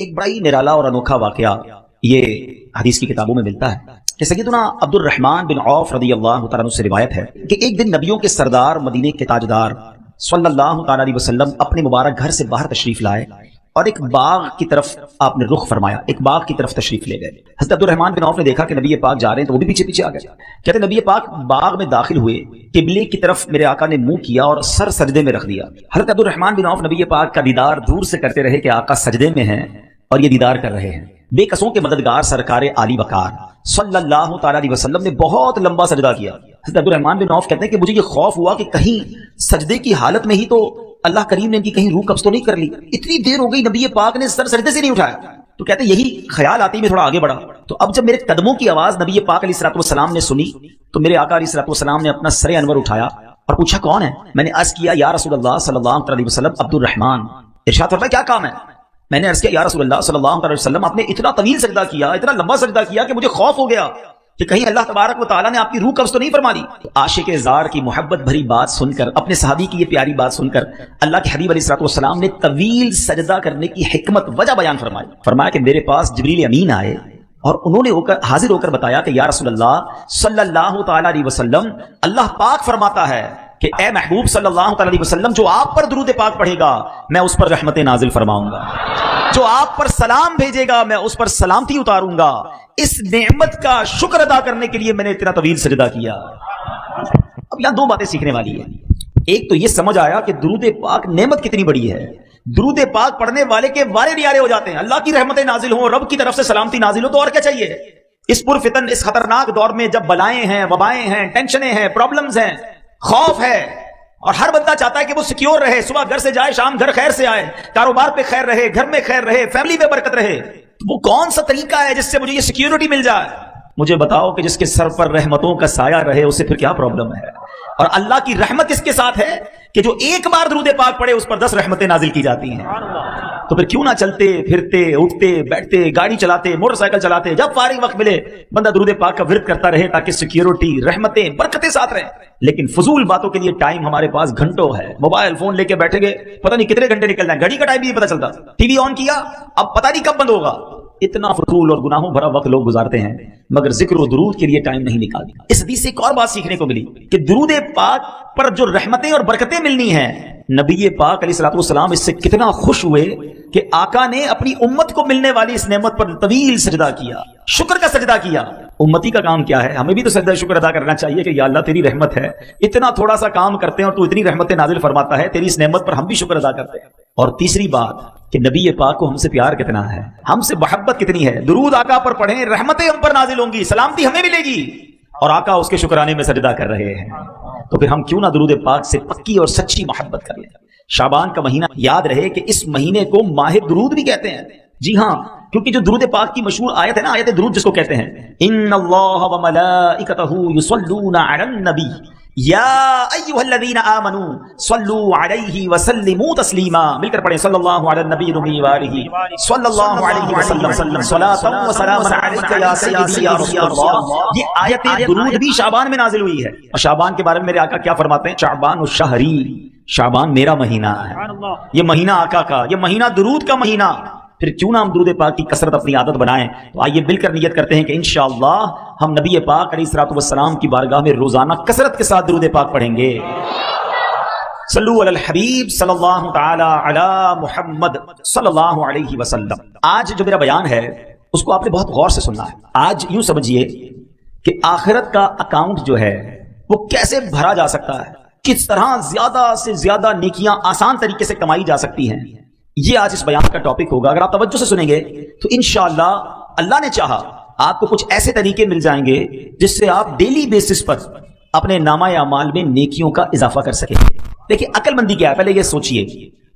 ایک بڑا ہی نرالا اور انوکھا واقعہ یہ حدیث کی کتابوں میں ملتا ہے کہ سیدنا عبد الرحمن بن عوف رضی اللہ تعالیٰ عنہ سے روایت ہے کہ ایک دن نبیوں کے سردار مدینے کے تاجدار صلی اللہ تعالیٰ علیہ وسلم اپنے مبارک گھر سے باہر تشریف لائے اور ایک باغ کی طرف آپ نے رخ فرمایا، ایک باغ کی طرف تشریف لے گئے۔ حضرت عبد الرحمن بن عوف نے دیکھا کہ نبی پاک جا رہے ہیں تو وہ بھی پیچھے پیچھے آ گئے۔ کہتے ہیں نبی پاک باغ میں داخل ہوئے، قبلے کی طرف میرے آقا نے منہ کیا اور سر سجدے میں رکھ دیا۔ حضرت عبد الرحمن بن عوف نبی پاک کا دیدار دور سے کرتے رہے کہ آقا سجدے میں ہیں اور یہ دیدار کر رہے ہیں۔ بے قصوں کے مددگار سرکار عالی وقار صلی اللہ تعالیٰ علیہ وسلم نے بہت لمبا سجدہ کیا۔ حضرت عبد الرحمن بن عوف کہتے ہیں کہ مجھے یہ خوف ہوا کہ کہیں سجدے کی حالت میں ہی تو اللہ کریم نے ان کی کہیں روح قبض تو نہیں کر لی، اتنی دیر ہو گئی نبی پاک نے سر سجدے سے نہیں اٹھایا۔ تو کہتے ہیں یہی خیال آتے ہی میں تھوڑا آگے بڑھا، تو اب جب میرے قدموں کی آواز نبی پاک علیہ الصلوۃ والسلام نے سنی تو میرے آقا علیہ الصلوۃ والسلام نے اپنا سر انور اٹھایا اور پوچھا کون ہے؟ میں نے عرض کیا یا رسول اللہ صلی اللہ علیہ وسلم عبد الرحمن۔ ارشاد فرمایا کیا کام ہے؟ میں نے عرض کیا یا رسول اللہ صلی اللہ علیہ وسلم آپ نے اتنا طویل سجدہ کیا، اتنا لمبا سجدہ کیا کہ مجھے خوف ہو گیا کہ کہیں اللہ تبارک و تعالیٰ نے آپ کی روح قبض تو نہیں فرما دی۔ عاشق زار کی محبت بھری بات سن کر، اپنے صحابی کی یہ پیاری بات سن کر اللہ کے حبیب علیہ الصلوۃ والسلام نے طویل سجدہ کرنے کی حکمت وجہ بیان فرمائی۔ فرمایا کہ میرے پاس جبریل امین آئے اور انہوں نے حاضر ہو کر بتایا کہ یا رسول اللہ صلی اللہ تعالیٰ علیہ وسلم اللہ پاک فرماتا ہے کہ اے محبوب صلی اللہ تعالیٰ علیہ وسلم جو آپ پر درود پاک پڑھے گا میں اس پر رحمت نازل فرماؤں گا، جو آپ پر سلام بھیجے گا میں اس پر سلامتی اتاروں گا۔ اس نعمت کا شکر ادا کرنے کے لیے میں نے اتنا طویل سجدہ کیا۔ اب یہاں دو باتیں سیکھنے والی ہیں۔ ایک تو یہ سمجھ آیا کہ درود پاک نعمت کتنی بڑی ہے، درود پاک پڑھنے والے کے وارے نیارے ہو جاتے ہیں، اللہ کی رحمتیں نازل ہوں، رب کی طرف سے سلامتی نازل ہو، تو اور کیا چاہیے؟ اس پرفتن اس خطرناک دور میں جب بلائیں ہیں، وبائیں ہیں، ٹینشنیں ہیں، پرابلمز ہیں، خوف ہے، اور ہر بندہ چاہتا ہے کہ وہ سیکیور رہے، صبح گھر سے جائے شام گھر خیر سے آئے، کاروبار پہ خیر رہے، گھر میں خیر رہے، فیملی میں برکت رہے، وہ کون سا طریقہ ہے جس سے مجھے یہ سیکیورٹی مل جائے؟ مجھے بتاؤ کہ جس کے سر پر رحمتوں کا سایہ رہے اسے پھر کیا پرابلم ہے؟ اور اللہ کی رحمت کس کے ساتھ ہے کہ جو ایک بار درود پاک پڑھے اس پر 10 رحمتیں نازل کی جاتی ہیں۔ تو پھر کیوں نہ چلتے پھرتے اٹھتے بیٹھتے گاڑی چلاتے موٹر سائیکل چلاتے جب فارغ وقت ملے بندہ درود پاک کا ورد کرتا رہے تاکہ سیکیورٹی رحمتیں برکتیں ساتھ رہیں۔ لیکن فضول باتوں کے لیے ٹائم ہمارے پاس گھنٹوں ہے، موبائل فون لے کے بیٹھے گئے پتہ نہیں کتنے گھنٹے نکل جائیں، گھڑی کا ٹائم بھی نہیں پتہ چلتا، ٹی وی آن کیا اب پتہ نہیں کب بند ہوگا۔ اتنا فضول اور گناہوں بھرا وقت لوگ گزارتے ہیں مگر ذکر و درود کے لیے ٹائم نہیں نکالتے۔ اس حدیث سے ایک اور بات سیکھنے کو ملی کہ درود پاک پر جو رحمتیں اور برکتیں ملنی ہیں، نبی پاک علیہ الصلوۃ والسلام اس سے کتنا خوش ہوئے کہ آقا نے اپنی امت کو ملنے والی اس نعمت پر طویل سجدہ کیا، شکر کا سجدہ کیا۔ امتی کا کام کیا ہے؟ ہمیں بھی تو سجدہ شکر ادا کرنا چاہیے کہ یا اللہ تیری رحمت ہے، اتنا تھوڑا سا کام کرتے ہیں اور تو اتنی رحمتیں نازل فرماتا ہے، تیری اس نعمت پر ہم بھی شکر ادا کرتے ہیں۔ اور تیسری بات کہ نبی پاک کو ہم سے پیار کتنا ہے، ہم سے محبت کتنی ہے، درود آقا پر پڑھیں رحمتیں ہم پر نازل ہوں گی، سلامتی ہمیں ملے گی، اور آقا اس کے شکرانے میں سجدہ کر رہے ہیں۔ تو پھر ہم کیوں نہ درود پاک سے پکی اور سچی محبت کر لیں۔ شعبان کا مہینہ یاد رہے کہ اس مہینے کو ماہ درود بھی کہتے ہیں۔ جی ہاں، کیونکہ جو درود پاک کی مشہور آیت ہے نا، آیت درود جس کو کہتے ہیں، ان اللہ وملائکتہ یصلون علی النبی یا ایھا الذین آمنوا صلوا علیہ وسلموا تسلیما۔ مل کر پڑھیں صلی اللہ علی النبی وآلہ صلی اللہ علیہ وسلم صلاۃ و سلام علیک یا سیدی یا رسول اللہ۔ یہ آیت درود بھی شعبان میں نازل ہوئی ہے، اور شعبان کے بارے میں میرے آقا کیا فرماتے ہیں؟ شعبان الشہری، شعبان میرا مہینہ ہے، یہ مہینہ آقا کا، یہ مہینہ درود کا مہینہ۔ پھر کیوں نہ ہم درود پاک کی کثرت اپنی عادت بنائیں؟ تو آئیے مل کر نیت کرتے ہیں کہ انشاءاللہ ہم نبی پاک علیہ الصلوۃ والسلام کی بارگاہ میں روزانہ کثرت کے ساتھ درود پاک پڑھیں گے۔ صلو علی الحبیب صلی اللہ تعالی علی محمد صلی اللہ علیہ وسلم۔ آج جو میرا بیان ہے اس کو آپ نے بہت غور سے سننا ہے۔ آج یوں سمجھیے کہ آخرت کا اکاؤنٹ جو ہے وہ کیسے بھرا جا سکتا ہے، کس طرح زیادہ سے زیادہ نیکیاں آسان طریقے سے کمائی جا سکتی ہیں، یہ آج اس بیان کا ٹاپک ہوگا۔ اگر آپ توجہ سے سنیں گے تو انشاءاللہ اللہ نے چاہا آپ کو کچھ ایسے طریقے مل جائیں گے جس سے آپ ڈیلی بیسس پر اپنے نامہ اعمال میں نیکیوں کا اضافہ کر سکیں۔ دیکھیں عقل مندی کیا ہے، پہلے یہ سوچئے۔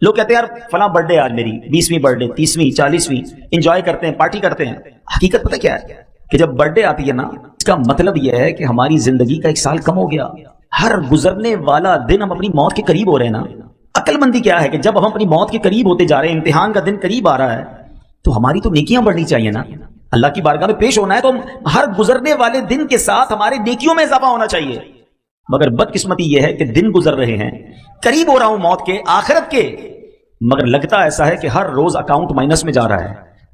لوگ کہتے ہیں یار فلاں برتھ ڈے آج میری 20ویں برتھ ڈے، 30ویں 40ویں، انجوائے کرتے ہیں، پارٹی کرتے ہیں۔ حقیقت پتہ کیا ہے کہ جب برتھ ڈے آتی ہے نا، اس کا مطلب یہ ہے کہ ہماری زندگی کا 1 سال کم ہو گیا۔ ہر گزرنے والا دن ہم اپنی موت کے قریب ہو رہے ہیں نا۔ عقل مندی کیا ہے کہ جب ہم اپنی موت کے قریب ہوتے جا رہے ہیں، امتحان کا دن قریب آ رہا ہے، تو ہماری تو نیکیاں بڑھنی چاہیے نا۔ اللہ کی بارگاہ میں پیش ہونا ہے تو ہر گزرنے والے دن کے ساتھ ہمارے نیکیوں میں اضافہ ہونا چاہیے۔ مگر بدقسمتی یہ ہے کہ دن گزر رہے ہیں، قریب ہو رہا ہوں موت کے، آخرت کے، مگر لگتا ایسا ہے کہ ہر روز اکاؤنٹ مائنس میں جا رہا ہے،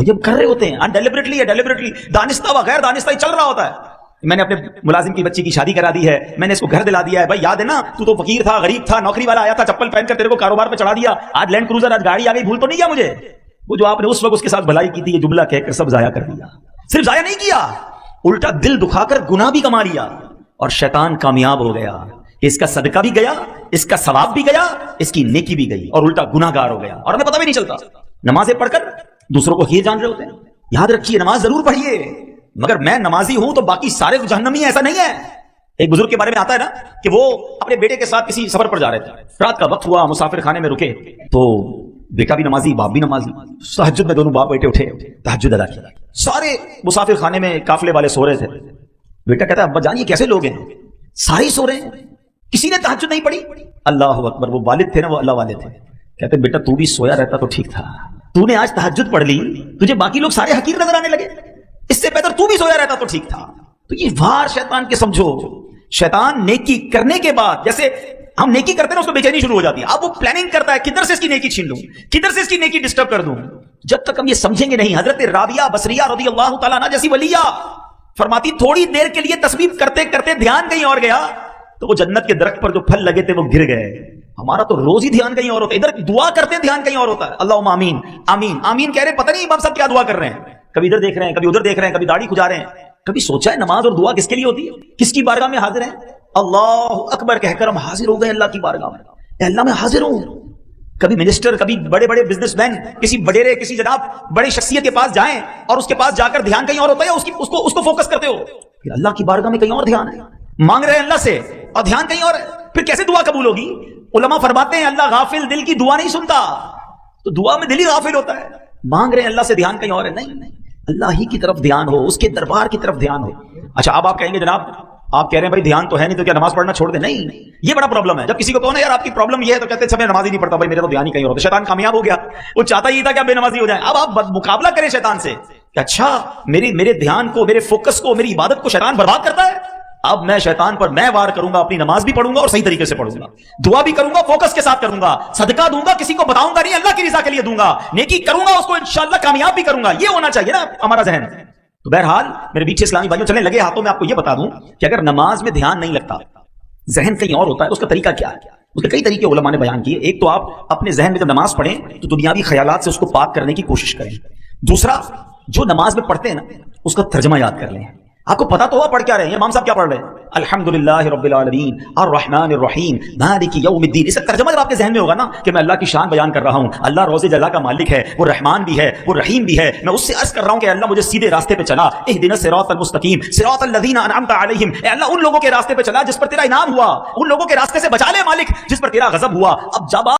اور یہ کر رہے ہوتے ہیں ڈیلیبریٹلی یا ڈیلیبریٹلی، دانستہ و غیر دانستہ چل رہا ہوتا ہے. میں نے اپنے ملازم کی بچی کی شادی کرا دی ہے، میں نے اس کو گھر دلا دیا ہے. بھائی یاد ہے نا، تو فقیر تھا، غریب تھا، نوکری والا آیا تھا چپل پہن کر تیرے کو کاروبار پہ چڑھا دیا، آج لینڈ کروزر، آج گاڑی آ گئی، بھول تو نہیں کیا مجھے؟ وہ جو آپ نے اس وقت اس کے ساتھ بھلائی کی تھی، یہ جملہ کہہ کر سب ضائع کر دیا. صرف ضائع نہیں کیا، الٹا دل دکھا کر گناہ بھی کما لیا، اور شیطان کامیاب ہو گیا. اس کا صدقہ بھی گیا، اس کا ثواب بھی گیا، اس کی نیکی بھی گئی، اور الٹا گناہ گار ہو گیا، اور ہمیں پتہ بھی نہیں چلتا. نمازیں پڑھ کر دوسروں کو حقیر جان رہے ہوتے ہیں. یاد رکھیے، نماز ضرور پڑھیے، مگر میں نمازی ہوں تو باقی سارے جہنمی، ایسا نہیں ہے. ایک بزرگ کے بارے میں آتا ہے نا کہ وہ اپنے بیٹے کے ساتھ کسی سفر پر جا رہے تھے، رات کا وقت ہوا، مسافر خانے میں رکے، تو بیٹا بھی نمازی، باپ بھی نمازی. تہجد میں دونوں باپ بیٹے اٹھے، تہجد ادا کیا. سارے مسافر خانے میں قافلے والے سو رہے تھے. بیٹا کہتا ہے ابا جان یہ کیسے لوگ ہیں، سارے ہی سو رہے ہیں، کسی نے تہجد نہیں پڑھی. اللہ اکبر. وہ والد تھے نا، وہ اللہ والے تھے. کہتے بیٹا تو بھی سویا رہتا تو ٹھیک تھا، تو نے آج تہجد پڑھ لی، تجھے باقی لوگ سارے حقیر نظر آنے لگے، اس سے بہتر تو بھی سویا رہتا تو ٹھیک تھا. تو یہ وار شیطان کے سمجھو. شیطان نیکی کرنے کے بعد، جیسے ہم نیکی کرتے ہیں اس کو بے چینی شروع ہو جاتی ہے. اب وہ پلاننگ کرتا ہے کدھر سے اس کی نیکی چھین لوں، کدھر سے اس کی نیکی ڈسٹرب کر دوں. جب تک ہم یہ سمجھیں گے نہیں. حضرت رابعہ بصریہ رضی اللہ تعالیٰ عنہ جیسی ولیہ فرماتی تھوڑی دیر کے لیے تسبیح کرتے کرتے دھیان کہیں اور گیا تو وہ جنت کے درخت پر جو پھل لگے تھے وہ گر گئے. ہمارا تو روز ہی دھیان کہیں اور ہوتا ہے، ادھر دعا کرتے دھیان کہیں اور ہوتا ہے. اللہم آمین آمین آمین کہہ رہے، پتہ نہیں ہم سب کیا دعا کر رہے ہیں. کبھی ادھر دیکھ رہے ہیں، کبھی ادھر دیکھ رہے ہیں، کبھی داڑھی کھجا رہے ہیں. کبھی سوچا ہے نماز اور دعا کس کے لیے ہوتی ہے؟ کس کی بارگاہ میں حاضر ہیں؟ اللہ اکبر کہہ کر ہم حاضر ہو گئے اللہ کی بارگاہ میں. اے اللہ میں حاضر ہوں. کبھی منسٹر، کبھی بڑے بڑے بزنس مین، کسی وڈیرے، کسی جناب بڑی شخصیت کے پاس جائیں اور اس کے پاس جا کر دھیان کہیں اور ہوتا ہے، اس کو فوکس کرتے ہو. پھر اللہ کی بارگاہ میں کہیں اور دھیان ہے، مانگ رہے ہیں اللہ سے اور دھیان کہیں اور ہے، پھر کیسے دعا قبول ہوگی؟ علماء فرماتے ہیں اللہ غافل دل کی دعا نہیں سنتا. تو دعا میں دل ہی غافل ہوتا ہے. مانگ رہے ہیں اللہ سے، دھیان کہیں اور ہے. نہیں، اللہ ہی کی طرف دھیان ہو، اس کے دربار کی طرف دھیان ہو. اچھا اب آپ کہیں گے جناب آپ کہہ رہے ہیں بھائی دھیان تو ہے نہیں تو کیا نماز پڑھنا چھوڑ دیں؟ نہیں، یہ بڑا پرابلم ہے. جب کسی کو کہو نا یار آپ کی پرابلم یہ ہے تو کہتے ہیں میں نماز ہی نہیں پڑھتا، بھائی میرا تو دھیان ہی کہیں اور. شیطان کامیاب ہو گیا، وہ چاہتا ہی تھا کہ بے نمازی ہو جائیں. اب آپ مقابلہ کریں شیطان سے کہ اچھا میرے دھیان کو، میرے فوکس کو، میری عبادت کو شیطان برباد کرتا ہے. اب میں شیطان پر میں وار کروں گا، اپنی نماز بھی پڑھوں گا اور صحیح طریقے سے پڑھوں گا، دعا بھی کروں گا، فوکس کے ساتھ کروں گا، صدقہ دوں گا، کسی کو بتاؤں گا نہیں، اللہ کی رضا کے لیے دوں گا، نیکی کروں گا، اس کو انشاءاللہ کامیاب بھی کروں گا. یہ ہونا چاہیے نا ہمارا ذہن. تو بہرحال میرے بیچ اسلامی بھائیوں چلیں لگے ہاتھوں میں آپ کو یہ بتا دوں کہ اگر نماز میں دھیان نہیں لگتا، ذہن کہیں اور ہوتا ہے، اس کا طریقہ کیا ہے؟ اس کے کئی طریقے علماء نے بیان کیے. ایک تو آپ اپنے ذہن میں جب نماز پڑھیں تو دنیاوی خیالات سے اس کو پاک کرنے کی کوشش کریں. دوسرا، جو نماز میں پڑھتے ہیں نا اس کا ترجمہ یاد کر لیں. آپ کو پتا تو ہوا پڑھ کیا رہے ہیں، امام صاحب کیا پڑھ رہے ہیں؟ الحمدللہ رب العالمین الرحمن الرحیم مالک یوم الدین. اس کا ترجمہ جب آپ کے ذہن میں ہوگا نا کہ میں اللہ کی شان بیان کر رہا ہوں، اللہ روز جزا کا مالک ہے، وہ رحمان بھی ہے، وہ رحیم بھی ہے، میں اس سے عرض کر رہا ہوں کہ اللہ مجھے سیدھے راستے پہ چلا، اہدنا الصراط المستقیم صراط الذین انعمت علیہم. اے اللہ ان لوگوں کے راستے پہ چلا جس پر تیرا انعام ہوا، ان لوگوں کے راستے سے بچا لے مالک جس پر تیرا غضب ہوا. اب جب